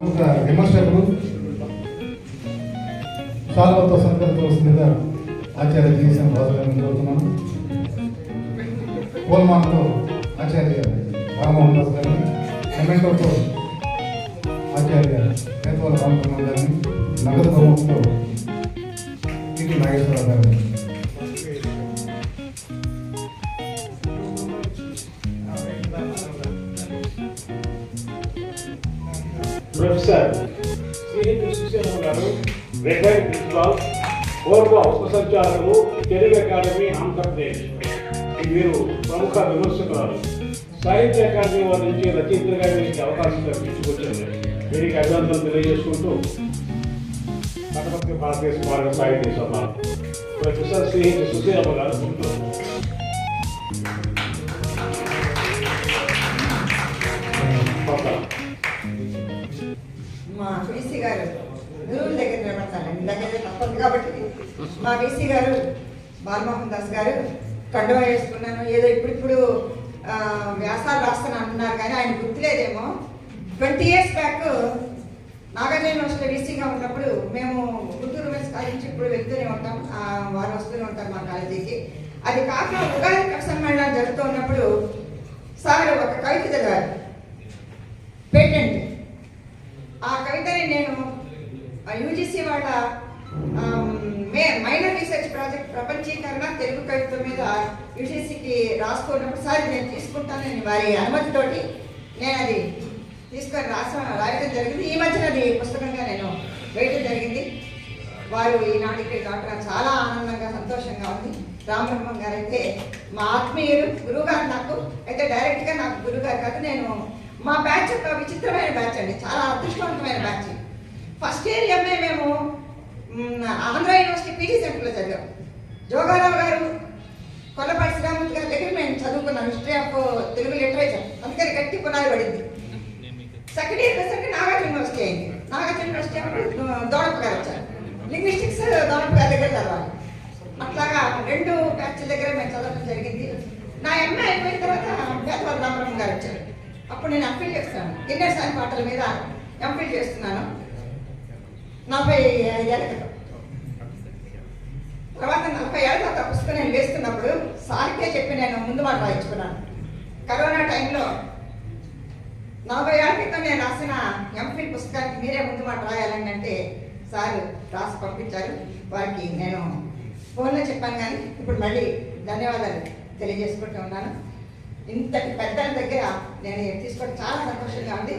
ఒక విమర్శకులు శాల్వతో సత్కరించవలసిందిగా ఆచార్య జీఎస్ఎం రాజు గారిని కోరుతున్నాను. పూలమాలతో ఆచార్య రామమోహన్ దాస్ గారిని, మెమెంటోతో ఆచార్య పేదవాళ్ళ రామకుమార్ గారిని, నగదు బహుమతితో టిటి నాగేశ్వరరావు గారిని. ప్రొఫెసర్ శ్రీహింద్ సుశీలమ్మ గారు, రిటైర్డ్ ప్రిన్సిపాల్, పూర్వ ఉప సంచాలకులు, తెలుగు అకాడమీ ఆంధ్రప్రదేశ్. వీరు ప్రముఖ విమర్శకులు. సాహిత్య అకాడమీ వారి నుంచి రచయితలుగా వీరికి అవకాశం కల్పించుకొచ్చింది. వీరికి అభినందనలు తెలియజేసుకుంటూ కటపత్రి భారతదేశ భారత సాహిత్య సభ ప్రొఫెసర్ శ్రీహింద్ సుశీలమ్మ గారు ముందు. మా వీసీ గారు గురువుల దగ్గర నిలబడతాను, మీ దగ్గర తప్పదు కాబట్టి మా వీసీ గారు బాలమోహన్ దాస్ గారు కండువా వేసుకున్నాను. ఏదో ఇప్పుడిప్పుడు వ్యాసాలు రాస్తాను అంటున్నారు కానీ ఆయన గుర్తులేదేమో. 20 years బ్యాక్ నాగార్జున యూనివర్సిటీ వీసీగా ఉన్నప్పుడు మేము గుంటూరు మెస్ కాలేజీ ఇప్పుడు వెళ్తూనే ఉంటాం, వారు వస్తూనే ఉంటారు మా కాలేజీకి. అది కాక ఉగాది సమ్మేళనం జరుగుతూ ఉన్నప్పుడు సార్ ఒక కవిత చదివారు, పేటెంట్. ఆ కవితని నేను యూజీసీ వాళ్ళ మైనర్ రీసెర్చ్ ప్రాజెక్ట్ ప్రపంచీకరణ తెలుగు కవిత్వం మీద యూజీసీకి రాసుకున్నప్పుడు సార్ నేను తీసుకుంటానని వారి అనుమతితోటి నేను అది తీసుకొని రాయడం జరిగింది. ఈ మధ్యన అది పుస్తకంగా నేను వేయడం జరిగింది. వారు ఈనాటికి రావడం చాలా ఆనందంగా సంతోషంగా ఉంది. రామబ్రహ్మం గారు అయితే మా ఆత్మీయులు, గురువుగారు. నాకు అయితే డైరెక్ట్గా నాకు గురువుగారు కాదు, నేను మా బ్యాచ్ ఒక విచిత్రమైన బ్యాచ్ అండి, చాలా అదృష్టవంతమైన బ్యాచ్. ఫస్ట్ ఇయర్ ఎంఏ మేము ఆంధ్ర యూనివర్సిటీ పీజీ సెంటర్లో చదివాం. జోగారావు గారు, కొల్లపాటి శ్రీరామూర్తి గారి దగ్గర మేము చదువుకున్నాం హిస్టరీ ఆఫ్ తెలుగు లిటరేచర్. అందుకని గట్టి పునాది పడింది. సెకండ్ ఇయర్ వచ్చేసరికి నాగార్జున యూనివర్సిటీ అయింది. నాగార్జున యూనివర్సిటీ అప్పుడు దోడప్ప గారు వచ్చారు. లింగ్విస్టిక్స్ దోడప్ప గారి దగ్గర చదవాలి. అట్లాగా 2 బ్యాచ్ల దగ్గర మేము చదవడం జరిగింది. నా ఎంఏ అయిపోయిన తర్వాత పేదవాళ్ళ రామబ్రహ్మం గారు వచ్చారు. అప్పుడు నేను ఎంఫిల్ చేస్తాను, కిన్నెర్ సాయి పాటల మీద ఎంఫిల్ చేస్తున్నాను 45 ఏళ్ళ క్రితం. తర్వాత 40 ఏళ్ళ తర్వాత పుస్తకం నేను వేస్తున్నప్పుడు సార్కే చెప్పి నేను ముందు మాట రాయించుకున్నాను. కరోనా టైంలో 40 ఏళ్ళ క్రితం నేను రాసిన ఎంఫిల్ పుస్తకానికి మీరే ముందు మాట రాయాలని అంటే సార్ రాసి పంపించారు. వారికి నేను ఫోన్లో చెప్పాను కానీ ఇప్పుడు మళ్ళీ ధన్యవాదాలు తెలియజేసుకుంటూ ఉన్నాను. ఇంతటి పెద్దల దగ్గర నేను తీసుకోవడం చాలా సంతోషంగా ఉంది.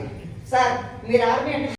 సార్ మీరు ఆర్మీ అంటే